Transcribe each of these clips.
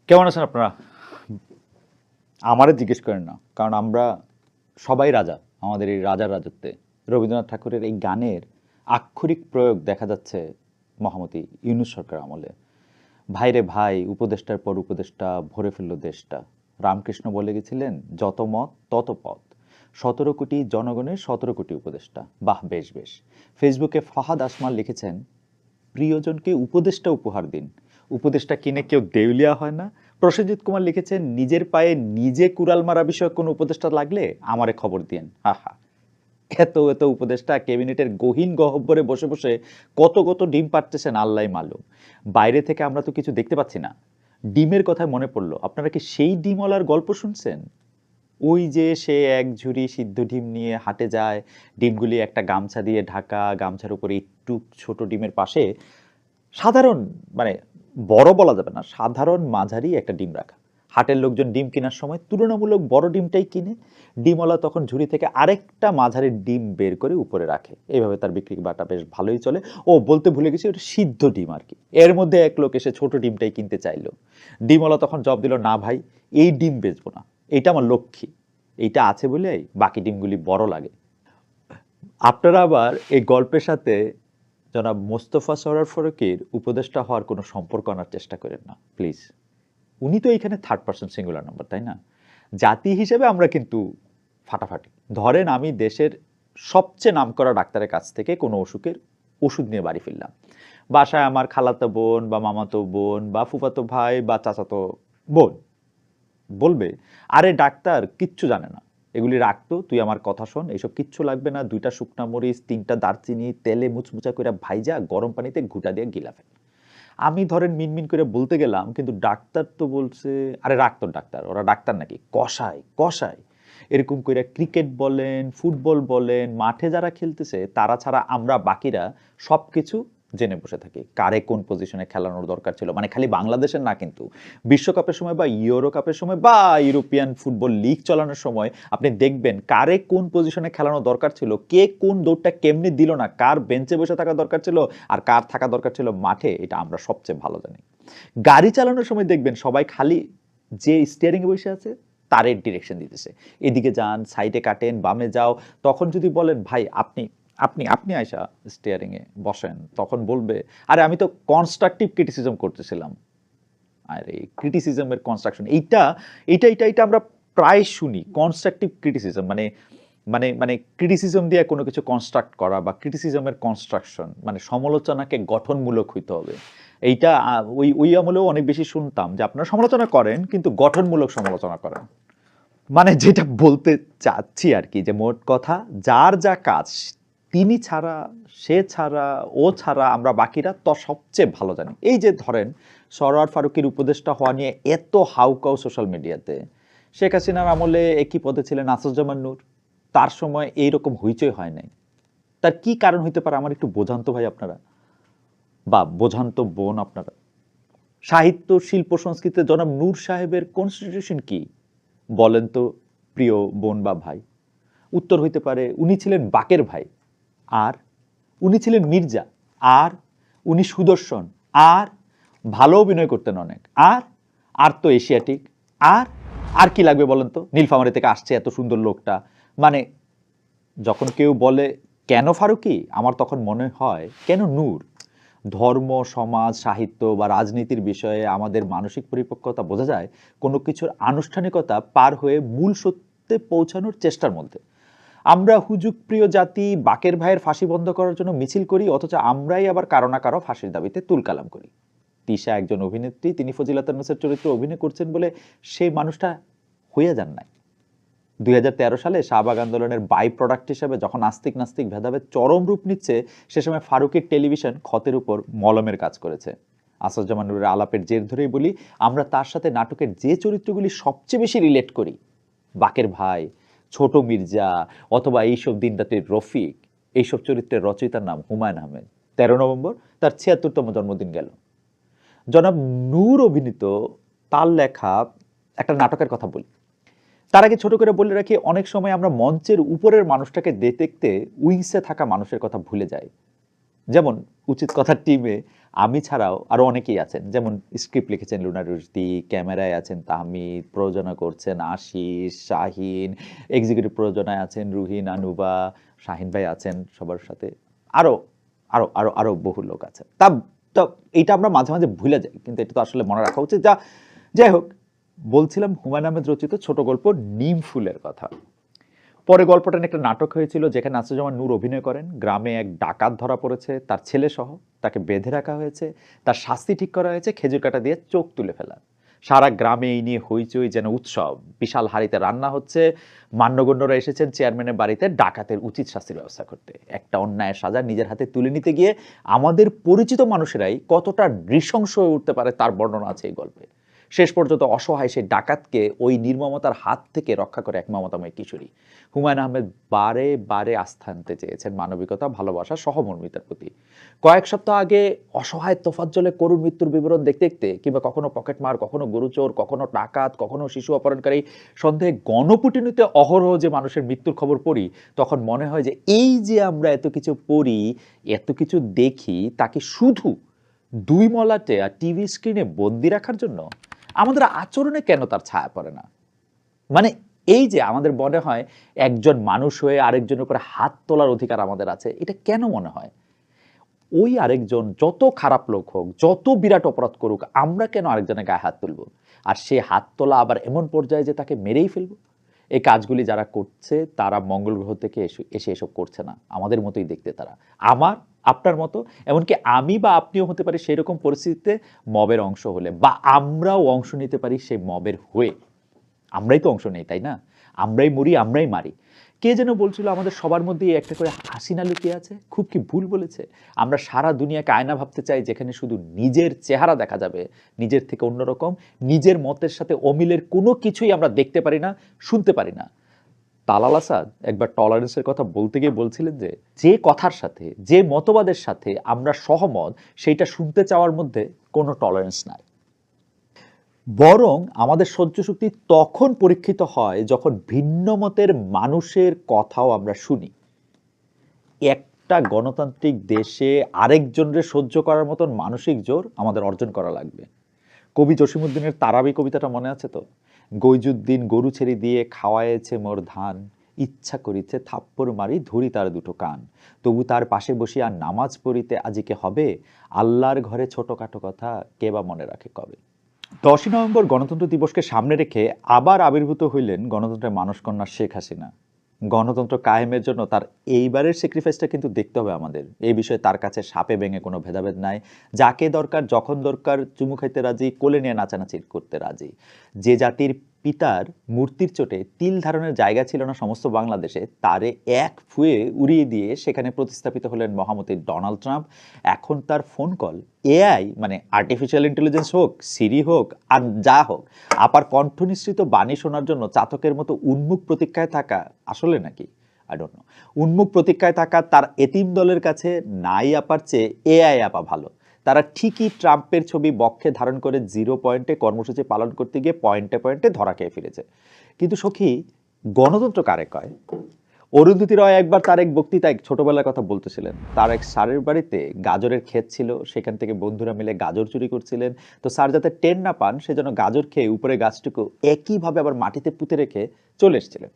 কেমন আছেন আপনারা? আমারে জিজ্ঞেস করেন না, কারণ আমরা সবাই রাজা আমাদের এই রাজার রাজত্বে। রবীন্দ্রনাথ ঠাকুরের এই গানের আক্ষরিক প্রয়োগ দেখা যাচ্ছে মহামতি ইউনূস সরকার আমলে। ভাইরে ভাই, উপদেষ্টার পর উপদেষ্টা ভরে ফেলল দেশটা। রামকৃষ্ণ বলে গেছিলেন, যত মত তত পথ। ১৭ কোটি জনগণের ১৭ কোটি উপদেষ্টা। বাহ, বেশ বেশ। ফেসবুকে ফাহাদ আসমাল লিখেছেন, প্রিয়জনকে উপদেষ্টা উপহার দিন। উপদেষ্টা কিনে কেউ দেউলিয়া হয় না। প্রসেনজিৎ কুমার লিখেছেন, নিজের পায়ে নিজে কুড়াল মারা বিষয়ক কোনো উপদেষ্টা লাগলে আমারে খবর দিয়েন। হা হা। এত এত উপদেষ্টা ক্যাবিনেটের গহীন গহ্বরে বসে বসে কত কত ডিম পাড়তেছেন আল্লাহ মালুম। বাইরে থেকে আমরা তো কিছু দেখতে পাচ্ছি না। ডিমের কথায় মনে পড়লো, আপনারা কি সেই ডিমওয়ালার গল্প শুনছেন? ওই যে সে এক ঝুড়ি সিদ্ধ ডিম নিয়ে হাটে যায়, ডিমগুলি একটা গামছা দিয়ে ঢাকা, গামছার উপরে একটু ছোট ডিমের পাশে সাধারণ, মানে বড় বলা যাবে না, সাধারণ মাঝারি একটা ডিম রাখা। হাটের লোকজন ডিম কেনার সময় তুলনামূলক বড় ডিমটাই কিনে। ডিমওয়ালা তখন ঝুড়ি থেকে আরেকটা মাঝারি ডিম বের করে উপরে রাখে। এইভাবে তার বিক্রি বাটা বেশ ভালোই চলে। ও, বলতে ভুলে গেছি, ওটা সিদ্ধ ডিম আর কি। এর মধ্যে এক লোক এসে ছোট ডিমটাই কিনতে চাইলো। ডিমওয়ালা তখন জবাব দিল, না ভাই, এই ডিম বেচবো না, এইটা আমার লক্ষ্মী, এইটা আছে বলেই বাকি ডিমগুলি বড় লাগে। আপনারা আবার এই গল্পের সাথে জনাব মোস্তফা সরোয়ার ফারুকীর উপদেষ্টা হওয়ার কোনো সম্পর্ক আনার চেষ্টা করেন না প্লিজ। উনি তো এইখানে থার্ড পার্সন সিঙ্গুলার নাম্বার, তাই না? জাতি হিসেবে আমরা কিন্তু ফাটাফাটি। ধরেন আমি দেশের সবচেয়ে নামকরা ডাক্তারের কাছ থেকে কোনো অসুখের ওষুধ নিয়ে বাড়ি ফিরলাম। বাসায় আমার খালাতো বোন বা মামাতো বোন বা ফুফাতো ভাই বা চাচাতো বোন বলবে, আরে ডাক্তার কিচ্ছু জানে না, এগুলি রাখতো, তুই আমার কথা শোন, এইসব কিচ্ছু লাগবে না, 2টা শুকনা মরিচ, 3টা দারচিনি তেলে মুচমুচা করে ভাইজা গরম পানিতে ঘুটা দিয়ে গিলা ফেল। আমি ধরেন মিনমিন করে বলতে গেলাম, কিন্তু ডাক্তার তো বলছে, আরে রাখতো ডাক্তার, ওরা ডাক্তার নাকি, কসাই কসাই। এরকম করে ক্রিকেট বলেন, ফুটবল বলেন, মাঠে যারা খেলতেছে তারা ছাড়া আমরা বাকিরা সব কিছু জেনে বসে থাকি। কারে কোন পজিশনে খেলানোর দরকার ছিল, মানে খালি বাংলাদেশের না, কিন্তু বিশ্বকাপের সময় বা ইউরো কাপের সময় বা ইউরোপিয়ান ফুটবল লিগ চালানোর সময় আপনি দেখবেন কারে কোন পজিশনে খেলানো দরকার ছিল, কে কোন দৌড়টা কেমনি দিল না, কার বেঞ্চে বসে থাকা দরকার ছিল আর কার থাকা দরকার ছিল মাঠে, এটা আমরা সবচেয়ে ভালো জানি। গাড়ি চালানোর সময় দেখবেন সবাই খালি যে স্টিয়ারিং এ বসে আছে তারের ডিরেকশন দিতেছে, এদিকে যান, সাইডে কাটেন, বামে যাও। তখন যদি বলেন, ভাই আপনি আপনি আপনি আয়সা স্টিয়ারিং এ বসেন, তখন বলবে, আরে আমি তো কনস্ট্রাকটিভ ক্রিটিসিজম করতেছিলাম। আর এই ক্রিটিসিজমের কনস্ট্রাকশন, এইটা এইটা এইটা এটা আমরা প্রায় শুনি, কনস্ট্রাকটিভ ক্রিটিসিজম মানে মানে মানে ক্রিটিসিজম দিয়ে কোনো কিছু কনস্ট্রাক্ট করা বা ক্রিটিসিজমের কনস্ট্রাকশন, মানে সমালোচনাকে গঠনমূলক হইতে হবে। এইটা ওই ওই আমলেও অনেক বেশি শুনতাম যে আপনারা সমালোচনা করেন কিন্তু গঠনমূলক সমালোচনা করেন। মানে যেটা বলতে চাচ্ছি আর কি, যে মোট কথা, যার যা কাজ তিনি ছাড়া, সে ছাড়া, ও ছাড়া আমরা বাকিরা তো সবচেয়ে ভালো জানি। এই যে ধরেন সরোয়ার ফারুকীর উপদেষ্টা হওয়া নিয়ে এত হাউকাউ সোশ্যাল মিডিয়াতে। শেখ হাসিনার আমলে একই পদে ছিলেন আসাদুজ্জামান নূর, তার সময় এইরকম হইচই হয় নাই। তার কি কারণ হইতে পারে আমার একটু বোঝান তো ভাই আপনারা, বা বোঝান তো বোন আপনারা। সাহিত্য, শিল্প, সংস্কৃতিতে জনাব নূর সাহেবের কনস্টিটিউশন কি বলেন তো প্রিয় বোন বা ভাই? উত্তর হইতে পারে, উনি ছিলেন বাকের ভাই, আর উনি ছিলেন মির্জা, আর উনি সুদর্শন, আর ভালো অভিনয় করতেন অনেক, আর আর তো এশিয়াটিক, আর আর কি লাগবে বলেন তো, নীলফামারী থেকে আসছে এত সুন্দর লোকটা। মানে যখন কেউ বলে কেন ফারুকী, আমার তখন মনে হয় কেন নূর। ধর্ম, সমাজ, সাহিত্য বা রাজনীতির বিষয়ে আমাদের মানসিক পরিপক্কতা বোঝা যায় কোনো কিছুর আনুষ্ঠানিকতা পার হয়ে মূল সত্যে পৌঁছানোর চেষ্টার মধ্যে। আমরা হুজুগ প্রিয় জাতি বাকের ভাইয়ের ফাঁসি বন্ধ করার জন্য মিছিল করি, অথচ আমরাই আবার কারো না কারো ফাঁসির দাবিতে তুলকালাম করি। তিশা একজন অভিনেত্রী, তিনি ফজিলাতুন নেসার চরিত্রে অভিনয় করছেন বলে সেই মানুষটা হয়ে যান নাই। 2013 সালে শাহবাগ আন্দোলনের বাই প্রোডাক্ট হিসেবে যখন আস্তিক নাস্তিক ভেদাভেদ চরম রূপ নিচ্ছে, সে সময় ফারুকের টেলিভিশন ক্ষতের উপর মলমের কাজ করেছে। আসাদুজ্জামান নূরের আলাপের জের ধরেই বলি, আমরা তার সাথে নাটকের যে চরিত্রগুলি সবচেয়ে বেশি রিলেট করি, বাকের ভাই, ছোট মির্জা, অথবা এইসব দিন রাতের রফিক, এইসব চরিত্রের রচয়িতার নাম হুমায়ুন আহমেদ। 13 নভেম্বর তার 76তম জন্মদিন গেল। জনাব নূর অভিনীত, তার লেখা একটা নাটকের কথা বলি। তার আগে ছোট করে বলে রাখি, অনেক সময় আমরা মঞ্চের উপরের মানুষটাকে দেখতে উইংসে থাকা মানুষের কথা ভুলে যাই। যেমন উচিত কথার টিমে আমি ছাড়াও আরো অনেকেই আছেন, যেমন স্ক্রিপ্ট লিখেছেন লুনা রুশদি, ক্যামেরায় আছেন তাহমিদ, প্রযোজনা করছেন আশিস, শাহিন, এক্সিকিউটিভ প্রযোজনায় আছেন রুহিন, আনুবা, শাহিন ভাই আছেন সবার সাথে, আরো আরো আরো আরো বহু লোক আছে। তা তো এটা আমরা মাঝে মাঝে ভুলে যাই, কিন্তু এটা তো আসলে মনে রাখা উচিত। যাই হোক, বলছিলাম হুমায়ুন আহমেদ রচিত ছোট গল্প নিম ফুলের কথা। পরে গল্পটা নিয়ে একটা নাটক হয়েছিল যেখানে আসিফুজ্জামান নূর অভিনয় করেন। গ্রামে এক ডাকাত ধরা পড়েছে, তার ছেলে সহ। তাকে বেঁধে রাখা হয়েছে, তার শাস্তি ঠিক করা হয়েছে খেজুর কাঁটা দিয়ে চোখ তুলে ফেলা। সারা গ্রামে এই নিয়ে হইচই যেন উৎসব। বিশাল হাঁড়িতে রান্না হচ্ছে, মান্যগণ্যরা এসেছেন চেয়ারম্যানের বাড়িতে ডাকাতের উচিত শাস্তির ব্যবস্থা করতে। একটা অন্যায়ের সাজা নিজের হাতে তুলে নিতে গিয়ে আমাদের পরিচিত মানুষেরাই কতটা নৃশংস হয়ে উঠতে পারে তার বর্ণনা আছে এই গল্পে। শেষ পর্যন্ত অসহায় সেই ডাকাতকে ওই নির্মমতার হাত থেকে রক্ষা করে এক মমতাময় কিশোরী। হুমায়ুন আহমেদ বারে বারে আস্থা আনতে চেয়েছেন মানবিকতা, ভালোবাসা, সহমর্মিতার প্রতি। কয়েক সপ্তাহ আগে অসহায় তোফাজ্জলে করুণ মৃত্যুর বিবরণ দেখতে দেখতে, কিংবা কখনো পকেটমার, কখনো গরুচোর, কখনো ডাকাত, কখনো শিশু অপহরণকারী সন্দেহে গণপুটিনিতে অহরহ যে মানুষের মৃত্যুর খবর পড়ি, তখন মনে হয় যে এই যে আমরা এত কিছু পড়ি, এত কিছু দেখি, তাকে শুধু দুই মলাটে আর টিভি স্ক্রিনে বন্দি রাখার জন্য আমাদের আচরণে কেন তার ছায়া পড়ে না? মানে এই যে আমাদের মনে হয় একজন মানুষ হয়ে আরেকজনের উপরে হাত তোলার অধিকার আমাদের আছে, এটা কেন মনে হয়? ওই আরেকজন যত খারাপ লোক হোক, যত বিরাট অপরাধ করুক, আমরা কেন আরেকজনের গায়ে হাত তুলবো? আর সে হাত তোলা আবার এমন পর্যায়ে যে তাকে মেরেই ফেলবো? এই কাজগুলি যারা করছে তারা মঙ্গল গ্রহ থেকে এসে এসব করছে না, আমাদের মতোই দেখতে তারা, আমার আপনার মতো। এমনকি আমি বা আপনিও হতে পারি সেই রকম পরিস্থিতিতে মবের অংশ হলে, বা আমরাও অংশ নিতে পারি সেই মবের হয়ে। আমরাই তো অংশ নেই, তাই না? আমরাই মরি, আমরাই মারি। কে যেন বলছিল আমাদের সবার মধ্যেই একটা করে হাসিনা লুকিয়ে আছে। খুব কি ভুল বলেছে? আমরা সারা দুনিয়াকে আয়না ভাবতে চাই, যেখানে শুধু নিজের চেহারা দেখা যাবে, নিজের থেকে অন্যরকম, নিজের মতের সাথে অমিলের কোনো কিছুই আমরা দেখতে পারি না, শুনতে পারি না। তালাল আসাদ একবার টলারেন্সের কথা বলতে গিয়ে বলছিলেন যে, যে কথার সাথে, যে মতবাদের সাথে আমরা সহমত, সেইটা শুনতে চাওয়ার মধ্যে কোনো টলারেন্স নাই। বরং আমাদের সহ্য শক্তি তখন পরীক্ষিত হয় যখন ভিন্ন মতের মানুষের কথাও আমরা শুনি। একটা গণতান্ত্রিক দেশে আরেকজনের সহ্য করার মতন মানসিক জোর আমাদের অর্জন করা লাগবে। কবি জসিমউদ্দিনের তারাবি কবিতাটা মনে আছে তো? গৈজুদ্দিন গরু ছেড়ে দিয়ে খাওয়ায়েছে মোর ধান, ইচ্ছা করিছে থাপ্পড় মারি ধরি তার দুটো কান, তবু তার পাশে বসিয়া নামাজ পড়িতে আজিকে হবে, আল্লাহর ঘরে ছোটখাটো কথা কে বা মনে রাখে কবে। 10ই নভেম্বর গণতন্ত্র দিবসকে সামনে রেখে আবার আবির্ভূত হইলেন গণতন্ত্রের মানসকন্যা শেখ হাসিনা। গণতন্ত্র কায়েমের জন্য তার এইবারের স্যাক্রিফাইসটা কিন্তু দেখতে হবে আমাদের। এই বিষয়ে তার কাছে সাপে ভেঙে কোনো ভেদাভেদ নাই। যাকে দরকার যখন দরকার চুমু খাইতে রাজি, কোলে নিয়ে নাচানাচি করতে রাজি। যে জাতির পিতার মূর্তির চোটে তিল ধারণের জায়গা ছিল না সমস্ত বাংলাদেশে, তারে এক ফুয়ে উড়িয়ে দিয়ে সেখানে প্রতিস্থাপিত হলেন মহামতি ডোনাল্ড ট্রাম্প। এখন তার ফোন কল এআই, মানে আর্টিফিশিয়াল ইন্টেলিজেন্স হোক, সিরি হোক, আর যা হোক, আপার কণ্ঠ নিঃসৃত বাণী শোনার জন্য চাতকের মতো উন্মুখ প্রতীক্ষায় থাকা আসলে নাকি? I don't know. উন্মুখ প্রতীক্ষায় থাকা তার এতিম দলের কাছে নাই আপার চেয়ে এআই আপা ভালো। তারা ঠিকই ট্রাম্পের ছবি বক্ষে ধারণ করে 0 পয়েন্টে কর্মসূচি পালন করতে গিয়ে পয়েন্টে পয়েন্টে ধরা খেয়ে ফিরেছে। কিন্তু সখী, গণতন্ত্র কারে কয়? অরুন্ধতী রয় একবার তার এক বক্তৃতায় ছোটবেলার কথা বলতেছিলেন। তার এক স্যারের বাড়িতে গাজরের ক্ষেত ছিল, সেখান থেকে বন্ধুরা মিলে গাজর চুরি করছিলেন। তো স্যার যাতে টের না পান সেজন্য গাজর খেয়ে উপরে গাছটুকু একইভাবে আবার মাটিতে পুঁতে রেখে চলে এসেছিলেন।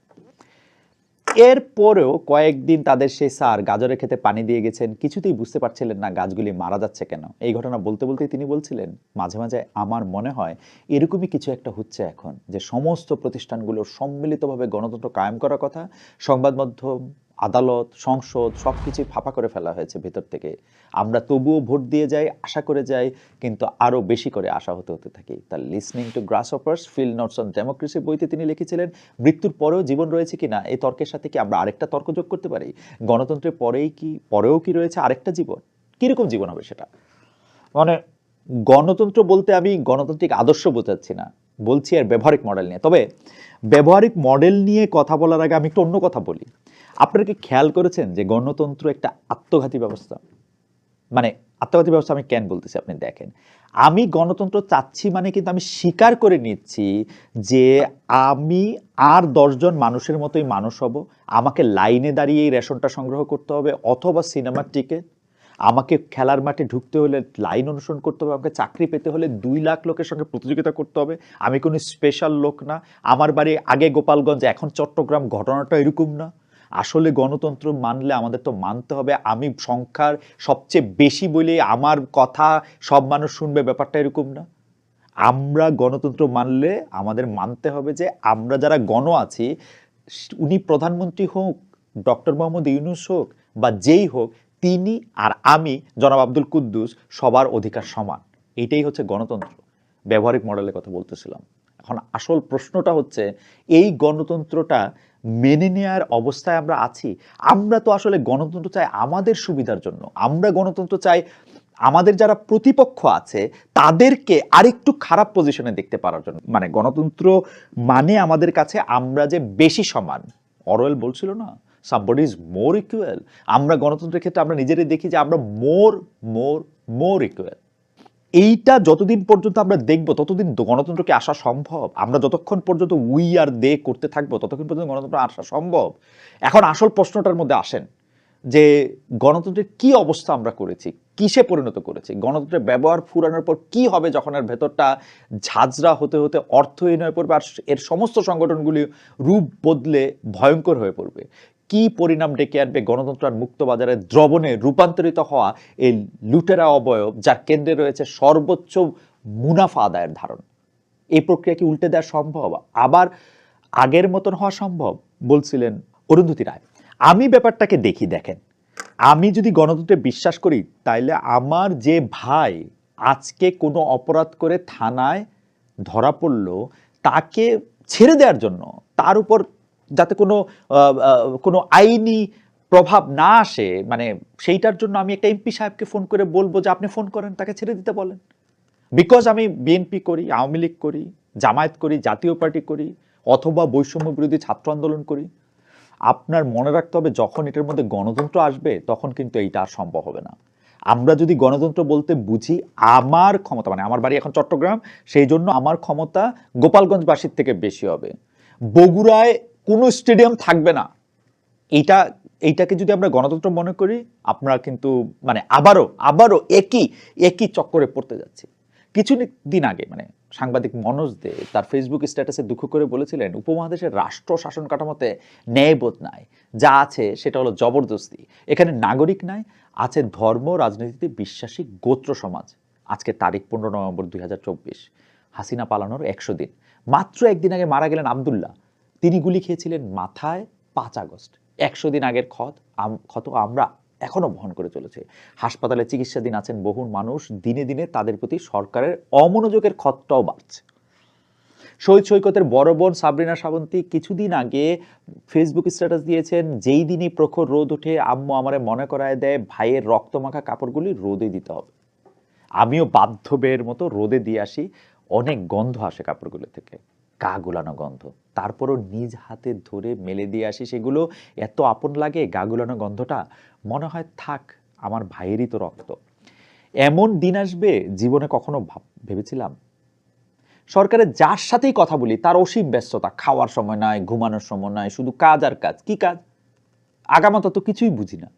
এরপরেও কয়েকদিন তাদের সেই স্যার গাজরের খেতে পানি দিয়ে গেছেন, কিছুতেই বুঝতে পারছিলেন না গাছগুলি মারা যাচ্ছে কেন। এই ঘটনা বলতে বলতেই তিনি বলছিলেন, মাঝে মাঝে আমার মনে হয় এরকমই কিছু একটা হচ্ছে এখন, যে সমস্ত প্রতিষ্ঠানগুলোর সম্মিলিতভাবে গণতন্ত্র কায়েম করার কথা, সংবাদ মাধ্যম, আদালত, সংসদ সবকিছু ফাঁপা করে ফেলা হয়েছে ভেতর থেকে। আমরা তবুও ভোট দিয়ে যাই, আশা করে যাই, কিন্তু আরো বেশি করে আশা হতে হতে থাকি। তার listening to grasshoppers field notes on democracy বইতে তিনি লিখেছিলেন, মৃত্যুর পরেও জীবন রয়েছে কিনা এই তর্কের সাথে কি আমরা আরেকটা তর্ক যোগ করতে পারি? গণতন্ত্রের পরেও কি রয়েছে আরেকটা জীবন? কিরকম জীবন হবে সেটা? মানে গণতন্ত্র বলতে আমি গণতান্ত্রিক আদর্শ বোঝাচ্ছি না, বলছি এর ব্যবহারিক মডেল নিয়ে। তবে ব্যবহারিক মডেল নিয়ে কথা বলার আগে আমি একটু অন্য কথা বলি। আপনারা কি খেয়াল করেছেন যে গণতন্ত্র একটা আত্মঘাতী ব্যবস্থা? মানে আত্মঘাতী ব্যবস্থা আমি কেন বলতেছি আপনি দেখেন। আমি গণতন্ত্র চাচ্ছি মানে কিন্তু আমি স্বীকার করে নিচ্ছি যে আমি আর 10 জন মানুষের মতোই মানুষ হব। আমাকে লাইনে দাঁড়িয়ে এই রেশনটা সংগ্রহ করতে হবে, অথবা সিনেমার টিকিট। আমাকে খেলার মাঠে ঢুকতে হলে লাইন অনুসরণ করতে হবে, আমাকে চাকরি পেতে হলে 2 লাখ লোকের সঙ্গে প্রতিযোগিতা করতে হবে, আমি কোনো স্পেশাল লোক না, আমার বাড়ি আগে গোপালগঞ্জ এখন চট্টগ্রাম, ঘটনাটা এরকম না। আসলে গণতন্ত্র মানলে আমাদের তো মানতে হবে আমি সংখ্যার সবচেয়ে বেশি বলে আমার কথা সব মানুষ শুনবে, ব্যাপারটা এরকম না। আমরা গণতন্ত্র মানলে আমাদের মানতে হবে যে আমরা যারা গণ আছি, উনি প্রধানমন্ত্রী হোক, ডক্টর মোহাম্মদ ইউনূস হোক বা যেই হোক, তিনি আর আমি জনাব আব্দুল কুদ্দুস সবার অধিকার সমান। এটাই হচ্ছে গণতন্ত্র। ব্যবহারিক মডেলের কথা বলতেছিলাম। এখন আসল প্রশ্নটা হচ্ছে এই গণতন্ত্রটা মেনে নেওয়ার অবস্থায় আমরা আছি? আমরা তো আসলে গণতন্ত্র চাই আমাদের সুবিধার জন্য। আমরা গণতন্ত্র চাই আমাদের যারা প্রতিপক্ষ আছে তাদেরকে আরেকটু খারাপ পজিশনে দেখতে পারার জন্য। মানে গণতন্ত্র মানে আমাদের কাছে আমরা যে বেশি সমান। অরওয়েল বলছিল না, somebody is more equal। আমরা গণতন্ত্রের ক্ষেত্রে আমরা নিজেরাই দেখি যে আমরা more equal। এইটা যতদিন পর্যন্ত আমরা দেখব ততদিন গণতন্ত্রকে আসা সম্ভব। আমরা যতক্ষণ পর্যন্ত উই আর দে করতে থাকবো ততক্ষণ পর্যন্ত গণতন্ত্র আসা সম্ভব। এখন আসল প্রশ্নটার মধ্যে আসেন যে গণতন্ত্রের কি অবস্থা আমরা করেছি, কিসে পরিণত করেছি, গণতন্ত্রের ব্যবহার ফুরানোর পর কি হবে যখন এর ভেতরটা ঝাঁঝরা হতে হতে অর্থহীন হয়ে পড়বে আর এর সমস্ত সংগঠনগুলি রূপ বদলে ভয়ঙ্কর হয়ে পড়বে। কি পরিণাম ডেকে আনবে গণতন্ত্র আর মুক্ত বাজারের দ্রবণে রূপান্তরিত হওয়া এই লুটেরা অবয়ব, যার কেন্দ্রে রয়েছে সর্বোচ্চ মুনাফা আদায়ের ধারণ। এই প্রক্রিয়া কি উল্টে দেওয়া সম্ভব, আবার আগের মতন হওয়া সম্ভব? বলছিলেন অরুন্ধতী রায়। আমি ব্যাপারটাকে দেখি, দেখেন, আমি যদি গণতন্ত্রে বিশ্বাস করি তাইলে আমার যে ভাই আজকে কোনো অপরাধ করে থানায় ধরা পড়লো তাকে ছেড়ে দেওয়ার জন্য, তার উপর যাতে কোনো আইনি প্রভাব না আসে, মানে সেইটার জন্য আমি একটা এমপি সাহেবকে ফোন করে বলবো যে আপনি ফোন করেন, তাকে ছেড়ে দিতে বলেন। বিকজ আমি বিএনপি করি, আওয়ামী লীগ করি, জামায়াত করি, জাতীয় পার্টি করি, অথবা বৈষম্য বিরোধী ছাত্র আন্দোলন করি। আপনার মনে রাখতে হবে যখন এটার মধ্যে গণতন্ত্র আসবে তখন কিন্তু এইটা আর সম্ভব হবে না। আমরা যদি গণতন্ত্র বলতে বুঝি আমার ক্ষমতা, মানে আমার বাড়ি এখন চট্টগ্রাম, সেই জন্য আমার ক্ষমতা গোপালগঞ্জবাসীর থেকে বেশি হবে। বগুড়ায় কোনো স্টেডিয়াম থাকবে না, এইটাকে যদি আমরা গণতন্ত্র মনে করি, আমরা কিন্তু মানে আবারও একই চক্করে পড়তে যাচ্ছি। কিছু দিন আগে মানে সাংবাদিক মনোজ দে তার ফেসবুক স্ট্যাটাসে দুঃখ করে বলেছিলেন উপমহাদেশের রাষ্ট্র শাসন কাঠামোতে ন্যায়বোধ নাই, যা আছে সেটা হলো জবরদস্তি। এখানে নাগরিক নাই, আছে ধর্ম রাজনীতিতে বিশ্বাসী গোত্র সমাজ। আজকে তারিখ 15 নভেম্বর 2024, হাসিনা পালানোর 100 দিন। মাত্র একদিন আগে মারা গেলেন আব্দুল্লাহ, তিনি গুলি খেয়েছিলেন মাথায় 5 আগস্ট। 100 দিন আগের ক্ষত আমরা এখনো বহন করে চলেছে। হাসপাতালে চিকিৎসাধীন আছেন বহু মানুষ, দিনে দিনে তাদের প্রতি সরকারের অমনোযোগের ক্ষতটাও বাড়ছে। শহীদ সৈকতের বড় বোন সাবরিনা শ্রাবন্তী কিছুদিন আগে ফেসবুক স্ট্যাটাস দিয়েছেন, যেই দিনই প্রখর রোদ ওঠে আম্মু আমারে মনে করায় দেয় ভাইয়ের রক্তমাখা কাপড়গুলি রোদে দিতে হবে। আমিও বাধ্য বের মতো রোদে দিয়ে আসি, অনেক গন্ধ আসে কাপড়গুলো থেকে, গা গুলানো গন্ধ, তারপরও নিজ হাতে ধরে মেলে দিয়ে আসি, সেগুলো এত আপন লাগে, গা গুলানো গন্ধটা, মনে হয় থাক আমার ভাইয়েরই তো রক্ত। এমন দিন আসবে জীবনে কখনো ভেবেছিলাম? সরকারের যার সাথেই কথা বলি তার অসীম ব্যস্ততা, খাওয়ার সময় নাই, ঘুমানোর সময় নাই, শুধু কাজ আর কাজ। কি কাজ? আগামাতা তো কিছুই বুঝি না,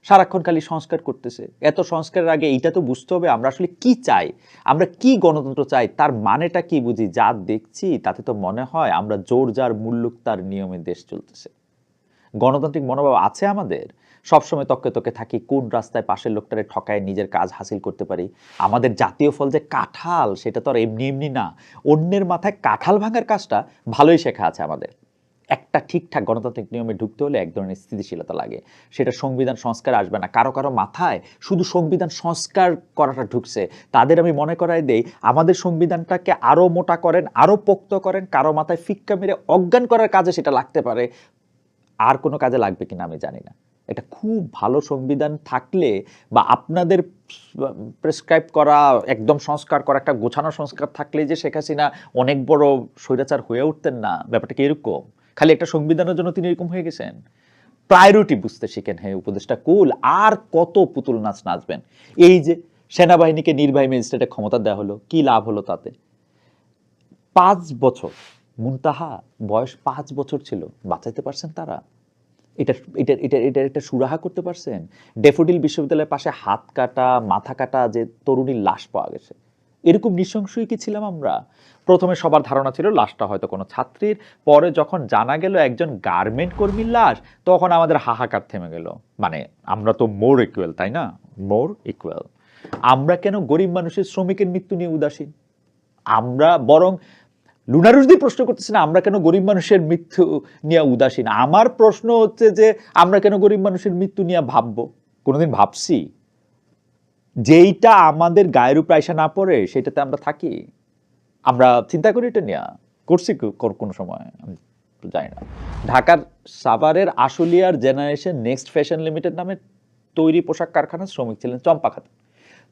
সারাক্ষণ খালি সংস্কার করতেছে। এত সংস্কারের আগে এইটা তো বুঝতে হবে আমরা আসলে কি চাই, আমরা কি গণতন্ত্র চাই, তার মানেটা কি বুঝি। যা দেখছি তাতে তো মনে হয় আমরা জোর যার মুল্লুক তার নিয়মে দেশ চলতেছে। গণতান্ত্রিক মনোভাব আছে আমাদের? সবসময় তককে তকে থাকি কোন রাস্তায় পাশের লোকটারে ঠকায় নিজের কাজ হাসিল করতে পারি। আমাদের জাতীয় ফল যে কাঁঠাল, সেটা তো আর এমনি এমনি না। অন্যের মাথায় কাঁঠাল ভাঙার কাজটা ভালোই শেখা আছে আমাদের। একটা ঠিকঠাক গণতান্ত্রিক নিয়মে ঢুকতে হলে এক ধরনের স্থিতিশীলতা লাগে। সেটা সংবিধান সংস্কার আসবে না। কারো মাথায় শুধু সংবিধান সংস্কার করাটা ঢুকছে, তাদের আমি মনে করাই দেই আমাদের সংবিধানটাকে আরো মোটা করেন, আরো পোক্ত করেন। কারো মাথায় ফিক্কা মেরে অজ্ঞান করার কাজে সেটা লাগতে পারে, আর কোনো কাজে লাগবে কিনা আমি জানি না। এটা খুব ভালো সংবিধান থাকলে বা আপনাদের প্রেসক্রাইব করা একদম সংস্কার করা একটা গোছানো সংস্কার থাকলে যে শেখ হাসিনা অনেক বড় স্বৈরাচার হয়ে উঠতেন না। ব্যাপারটা কি এরকম? খালি একটা সংবিধানের জন্য তিনি এরকম হয়ে গেছেন? প্রায়োরিটি বুঝতে শিখেন হে উপদেষ্টা কুল। আর কত পুতুল নাচ নাচবেন? এই যে সেনাবাহিনীকে নির্বাহী ম্যাজিস্ট্রেটের ক্ষমতা দেওয়া হলো, কি লাভ হলো তাতে? 5 বছর, মুনতাহা বয়স 5 বছর ছিল, বাঁচাইতে পারছেন তারা? এটা এটা এটা এটার একটা সুরাহা করতে পারছেন? ড্যাফোডিল বিশ্ববিদ্যালয়ের পাশে হাত কাটা, মাথা কাটা যে তরুণীর লাশ পাওয়া গেছে, এরকম নৃশংসই কি ছিলাম আমরা? প্রথমে সবার ধারণা ছিল লাশটা হয়তো কোনো ছাত্রীর, পরে যখন জানা গেল একজন গার্মেন্ট কর্মীর লাশ, তখন আমাদের হাহাকার থেমে গেল। মানে আমরা তো মোর ইকুয়াল, তাই না? মোর ইকুয়াল। আমরা কেন গরিব মানুষের, শ্রমিকের মৃত্যু নিয়ে উদাসীন? আমরা বরং লুনারুস দিয়ে প্রশ্ন করতেছি না আমরা কেন গরিব মানুষের মৃত্যু নিয়ে উদাসীন। আমার প্রশ্ন হচ্ছে যে আমরা কেন গরিব মানুষের মৃত্যু নিয়ে ভাববো? কোনোদিন ভাবছি? যেইটা আমাদের গায়ের উপর আইসা না পড়ে সেটাতে আমরা থাকি? আমরা চিন্তা করি এটা নিয়ে? করছি কোনো সময়? আমি জানি না। ঢাকার সাভারের আশুলিয়ার জেনারেশন নেক্সট ফ্যাশন লিমিটেড নামে তৈরি পোশাক কারখানার শ্রমিক ছিলেন চম্পা খাতুন।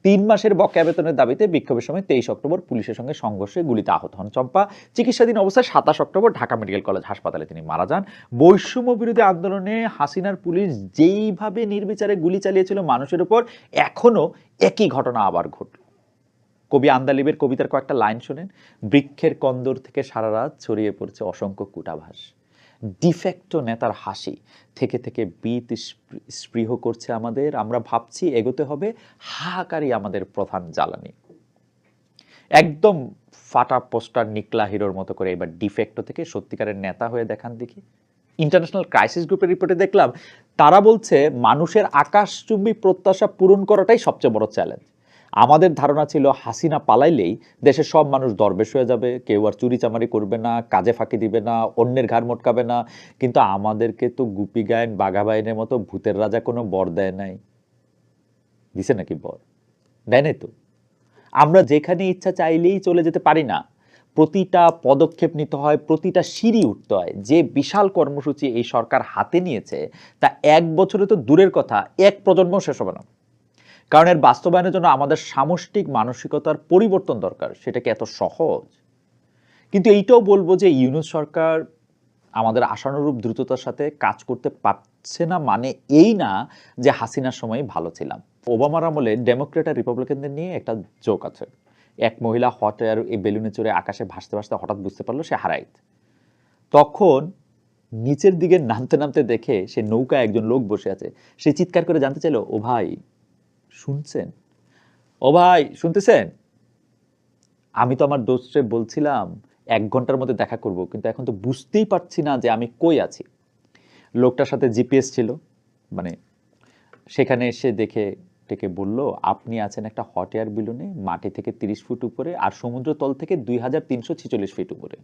৩ মাসের বকেয়া বেতনের দাবিতে বিক্ষোভের সময় ২৩ অক্টোবর পুলিশের সঙ্গে সংঘর্ষে গুলিতে আহত হন চম্পা। চিকিৎসাধীন অবস্থায় ২৭ অক্টোবর ঢাকা মেডিকেল কলেজ হাসপাতালে তিনি মারা যান। বৈষম্য বিরোধী আন্দোলনে হাসিনার পুলিশ যেইভাবে নির্বিচারে গুলি চালিয়েছিল মানুষের উপর, এখনো একই ঘটনা আবার ঘটল। কবি আন্দালিবের কবিতার কয়েকটা লাইন শোনেন। বৃক্ষের কন্দর থেকে সারা রাত ছড়িয়ে পড়ছে অসংখ্য কূটাভাস। ডিফেক্টো নেতার হাসি থেকে থেকে বীত স্পৃহ করছে আমাদের। আমরা ভাবছি এগোতে হবে, হাহাকারই আমাদের প্রধান জ্বালানি। একদম ফাটা পোস্টার নিকলা হিরোর মতো করে এবার ডিফেক্টো থেকে সত্যিকারের নেতা হয়ে দেখান দেখি। ইন্টারন্যাশনাল ক্রাইসিস গ্রুপের রিপোর্টে দেখলাম তারা বলছে মানুষের আকাশচুম্বী প্রত্যাশা পূরণ করাটাই সবচেয়ে বড় চ্যালেঞ্জ। আমাদের ধারণা ছিল হাসিনা পালাইলেই দেশের সব মানুষ দরবেশ হয়ে যাবে, কেউ আর চুরি চামারি করবে না, কাজে ফাঁকি দিবে না, অন্যের ঘাড় মটকাবে না। কিন্তু আমাদেরকে তো গুপি গায়েন বাঘা বাইনের মতো ভূতের রাজা কোনো বর দেয় নাই। দিছে নাকি বর? দেয় নাই তো। আমরা যেখানে ইচ্ছা চাইলেই চলে যেতে পারি না। প্রতিটা পদক্ষেপ নিতে হয়, প্রতিটা সিঁড়ি উঠতে হয়। যে বিশাল কর্মসূচি এই সরকার হাতে নিয়েছে তা ১ বছরে তো দূরের কথা, ১ প্রজন্ম শেষ হবে না। কারণ এর বাস্তবায়নের জন্য আমাদের সামষ্টিক মানসিকতার পরিবর্তন দরকার। সেটা কি এত সহজ? কিন্তু এইটাও বলবো যে ইউনূস সরকার আমাদের আশানুরূপ দ্রুততার সাথে কাজ করতে পারছে না, মানে এই না যে হাসিনার সময় ভালো ছিলাম। ওবামার আমলে ডেমোক্রেট আর রিপাবলিকানদের নিয়ে একটা জোক আছে। এক মহিলা হট এয়ার এই বেলুনে চড়ে আকাশে ভাসতে ভাসতে হঠাৎ বুঝতে পারলো সে হারায়। তখন নিচের দিকে নামতে নামতে দেখে সে নৌকায় একজন লোক বসে আছে। সে চিৎকার করে জানতে চাইল, ও ভাই শুনছেন? ও ভাই শুনতেছেন? আমি তো আমার দোস্তে বলছিলাম ১ ঘন্টার মধ্যে দেখা করব, কিন্তু এখন তো বুঝতেই পারছি না যে আমি কই আছি। লোকটার সাথে জিপিএস ছিল, মানে সেখানে এসে দেখে টেকে বলল, আপনি আছেন একটা হট এয়ার বেলুনে, মাটি থেকে ৩০ ফুট উপরে আর সমুদ্র তল থেকে ২৩৪৬ ফিট উপরে।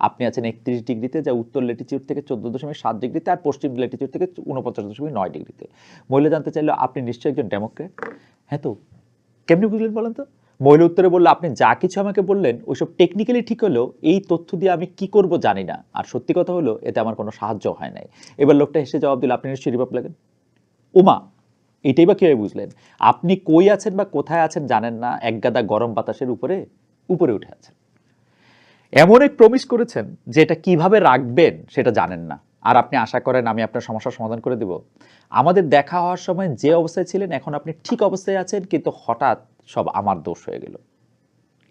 আপনি আছেন ৩১ ডিগ্রিতে, যা উত্তর ল্যাটিটিউড থেকে ১৪.৭ ডিগ্রিতে আর পশ্চিম ল্যাটিটিউড থেকে ৪৯.৯ ডিগ্রিতে। মহিলা জানতে চাইলো, আপনি নিশ্চয়ই একজন ডেমোক্রেট? হ্যাঁ। তো কেমনি বুঝলেন বলেন তো? মহিলা উত্তরে বলল, আপনি যা কিছু আমাকে বললেন ওইসব টেকনিক্যালি ঠিক হলেও এই তথ্য দিয়ে আমি কি করব জানি না, আর সত্যি কথা হলো এতে আমার কোনো সাহায্য হয় নাই। এবার লোকটা হেসে জবাব দিল, আপনি নিশ্চয়ই রিপাবলিকান। ওমা, এটাই বা কিভাবে বুঝলেন? আপনি কই আছেন বা কোথায় আছেন জানেন না, একগাদা গরম বাতাসের উপরে উপরে উঠে আছেন। এমন এক প্রমিস করেছেন যে এটা কিভাবে রাখবেন সেটা জানেন না, আর আপনি আশা করেন আমি আপনার সমস্যার সমাধান করে দেব। আমাদের দেখা হওয়ার সময় যে অবস্থায় ছিলেন এখন আপনি ঠিক অবস্থায় আছেন, কিন্তু হঠাৎ সব আমার দোষ হয়ে গেল।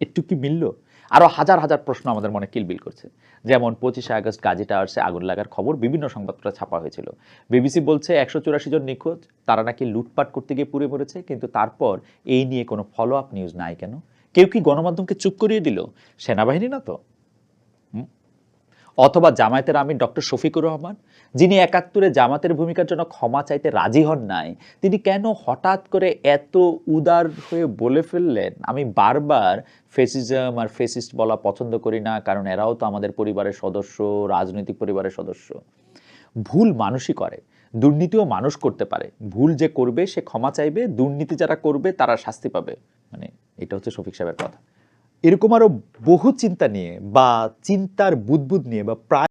একটু কি মিলল? আরো হাজার হাজার প্রশ্ন আমাদের মনে কিলবিল করছে। যেমন ২৫শে আগস্ট গাজী টাওয়ার্সে আগুন লাগার খবর বিভিন্ন সংবাদপত্রে ছাপা হয়েছিল। বিবিসি বলছে ১৮৪ জন নিখোঁজ, তারা নাকি লুটপাট করতে গিয়ে পুড়ে মরেছে, কিন্তু তারপর এই নিয়ে কোনো ফলো আপ নিউজ নাই কেন? কেউ কি গণমাধ্যমকে চুপ করিয়ে দিল? সেনাবাহিনী না তো? অথবা জামায়াতের আমির ডক্টর শফিকুর রহমান, যিনি ৭১-এ জামাতের ভূমিকার জন্য ক্ষমা চাইতে রাজি হন নাই, তিনি কেন হঠাৎ করে এত উদার হয়ে বলে ফেললেন, আমি বারবার ফেসিজম আর ফেসিস্ট বলা পছন্দ করি না, কারণ এরাও তো আমাদের পরিবারের সদস্য, রাজনৈতিক পরিবারের সদস্য। ভুল মানুষই করে, দুর্নীতিও মানুষ করতে পারে। ভুল যে করবে সে ক্ষমা চাইবে, দুর্নীতি যারা করবে তারা শাস্তি পাবে। মানে এটা হচ্ছে শফিক সাহেবের কথা। এরকম আরো বহু চিন্তা নিয়ে বা চিন্তার বুদবুদ নিয়ে বা প্রায়